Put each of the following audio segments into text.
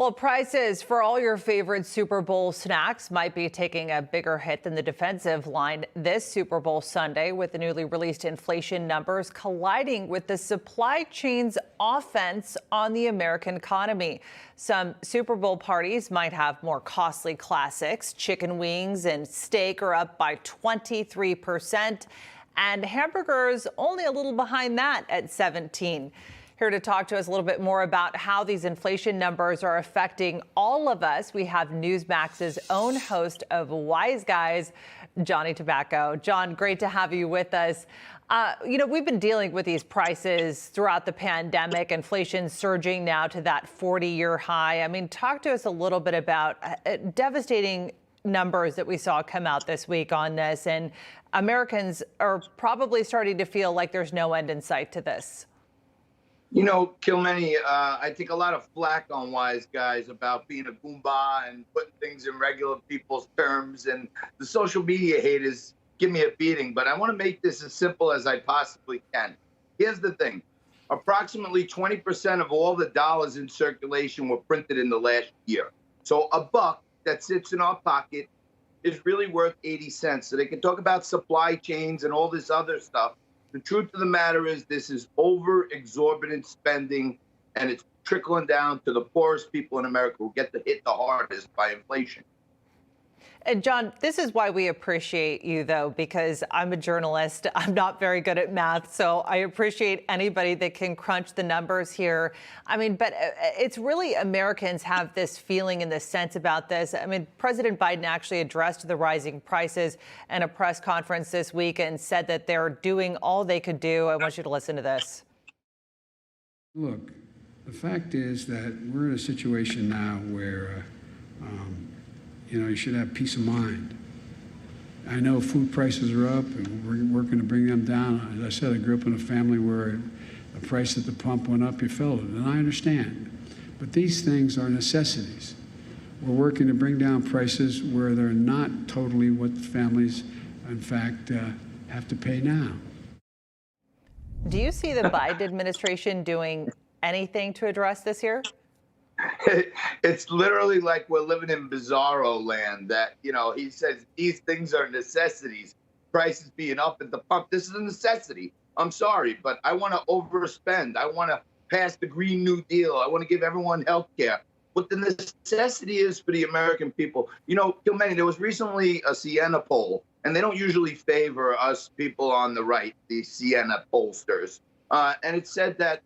Well, prices for all your favorite Super Bowl snacks might be taking a bigger hit than the defensive line this Super Bowl Sunday, with the newly released inflation numbers colliding with the supply chain's offense on the American economy. Some Super Bowl parties might have more costly classics. Chicken wings and steak are up by 23%, and hamburgers only a little behind that at 17%. Here to talk to us a little bit more about how these inflation numbers are affecting all of us, we have Newsmax's own host of Wise Guys, John Tabacco. John, great to have you with us. We've been dealing with these prices throughout the pandemic, inflation surging now to that 40-year high. I mean, talk to us a little bit about devastating numbers that we saw come out this week on this. And Americans are probably starting to feel like there's no end in sight to this. You know, Kilmeny, I think a lot of flack on Wise Guys about being a goomba and putting things in regular people's terms, and the social media haters give me a beating, but I want to make this as simple as I possibly can. Here's the thing. Approximately 20% of all the dollars in circulation were printed in the last year. So a buck that sits in our pocket is really worth 80 cents. So they can talk about supply chains and all this other stuff. The truth of the matter is this is over exorbitant spending, and it's trickling down to the poorest people in America who get hit the hardest by inflation. And John, this is why we appreciate you, though, because I'm a journalist. I'm not very good at math, so I appreciate anybody that can crunch the numbers here. I mean, but it's really Americans have this feeling and this sense about this. I mean, President Biden actually addressed the rising prices in a press conference this week and said that they're doing all they could do. I want you to listen to this. Look, the fact is that we're in a situation now where you should have peace of mind. I know food prices are up, and we're working to bring them down. As I said, I grew up in a family where the price at the pump went up, you felt it, and I understand. But these things are necessities. We're working to bring down prices where they're not totally what families, in fact, have to pay now. Do you see the Biden administration doing anything to address this here? It's literally like we're living in bizzaro land that, he says these things are necessities, prices being up at the pump. This is a necessity. I'm sorry, but I want to overspend. I want to pass the Green New Deal. I want to give everyone health care. What the necessity is for the American people. Kilmeny, there was recently a Siena poll, and they don't usually favor us people on the right, the Siena pollsters. And it said that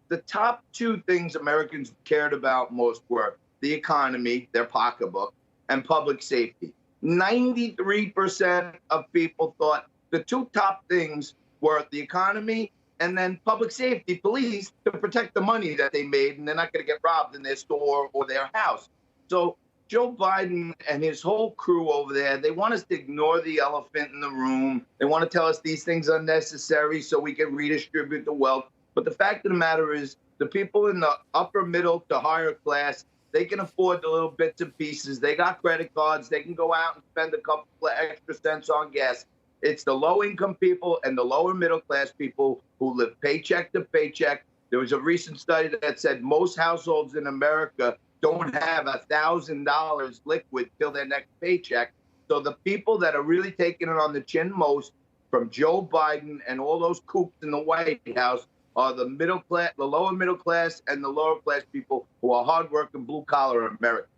the top two things Americans cared about most were the economy, their pocketbook, and public safety. 93% of people thought the two top things were the economy and then public safety, police, to protect the money that they made, and they're not going to get robbed in their store or their house. So Joe Biden and his whole crew over there, they want us to ignore the elephant in the room. They want to tell us these things are necessary so we can redistribute the wealth. But the fact of the matter is, the people in the upper middle to higher class, they can afford the little bits and pieces. They got credit cards. They can go out and spend a couple of extra cents on gas. It's the low-income people and the lower middle-class people who live paycheck to paycheck. There was a recent study that said most households in America don't have $1,000 liquid till their next paycheck. So the people that are really taking it on the chin most, from Joe Biden and all those kooks in the White House, are the middle class, the lower middle class, and the lower class people who are hardworking, blue-collar Americans.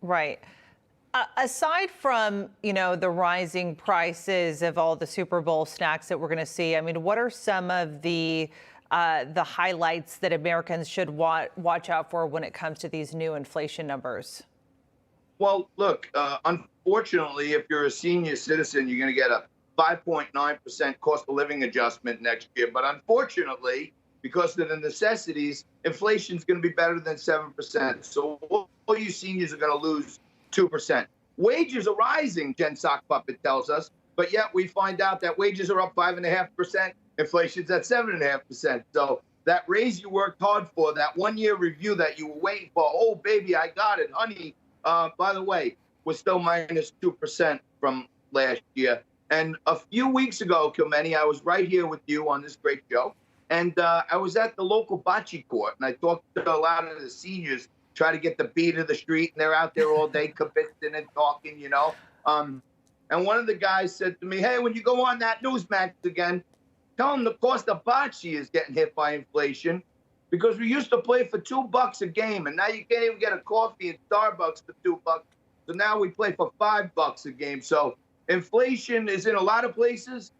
Right. Aside from, the rising prices of all the Super Bowl snacks that we're going to see, I mean, what are some of the highlights that Americans should watch out for when it comes to these new inflation numbers? Well, look, unfortunately, if you're a senior citizen, you're going to get a 5.9% cost of living adjustment next year. But unfortunately, because of the necessities, inflation is going to be better than 7%. So all you seniors are going to lose 2%. Wages are rising, Jen Sock Puppet tells us, but yet we find out that wages are up 5.5%, inflation's at 7.5%. So that raise you worked hard for, that one-year review that you were waiting for, oh, baby, I got it, honey. By the way, we're still minus 2% from last year. And a few weeks ago, Kilmeny, I was right here with you on this great show. And I was at the local bocce court, and I talked to a lot of the seniors try to get the beat of the street, and they're out there all day convincing and talking, you know. And one of the guys said to me, hey, when you go on that Newsmax again, tell them the cost of bocce is getting hit by inflation, because we used to play for $2 a game, and now you can't even get a coffee at Starbucks for $2. So now we play for $5 a game. So inflation is in a lot of places,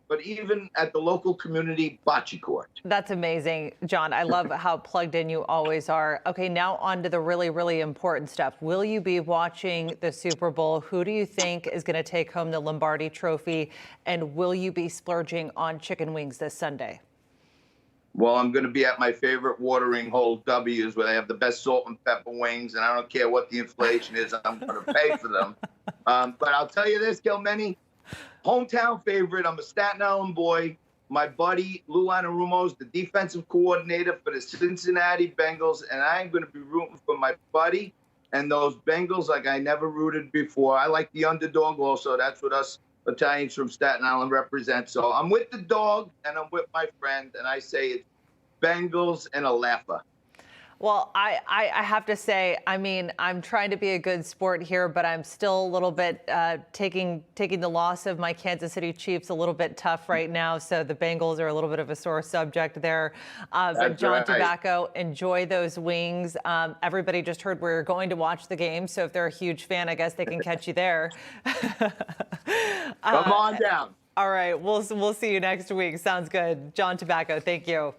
but even at the local community bocce court. That's amazing, John. I love how plugged in you always are. Okay, now on to the really, really important stuff. Will you be watching the Super Bowl? Who do you think is going to take home the Lombardi Trophy? And will you be splurging on chicken wings this Sunday? Well, I'm going to be at my favorite watering hole W's, where they have the best salt and pepper wings, and I don't care what the inflation is, I'm going to pay for them. But I'll tell you this, Kilmeny, hometown favorite. I'm a Staten Island boy. My buddy Lou Anarumo's the defensive coordinator for the Cincinnati Bengals, and I'm going to be rooting for my buddy and those Bengals like I never rooted before. I like the underdog also. That's what us Italians from Staten Island represent. So I'm with the dog, and I'm with my friend, and I say it's Bengals and a laugher. Well, I have to say, I mean, I'm trying to be a good sport here, but I'm still a little bit taking the loss of my Kansas City Chiefs a little bit tough right now. So the Bengals are a little bit of a sore subject there. But John Tabacco, enjoy those wings. Everybody just heard we're going to watch the game. So if they're a huge fan, I guess they can catch you there. Come on down. All right. We'll see you next week. Sounds good. John Tabacco, thank you.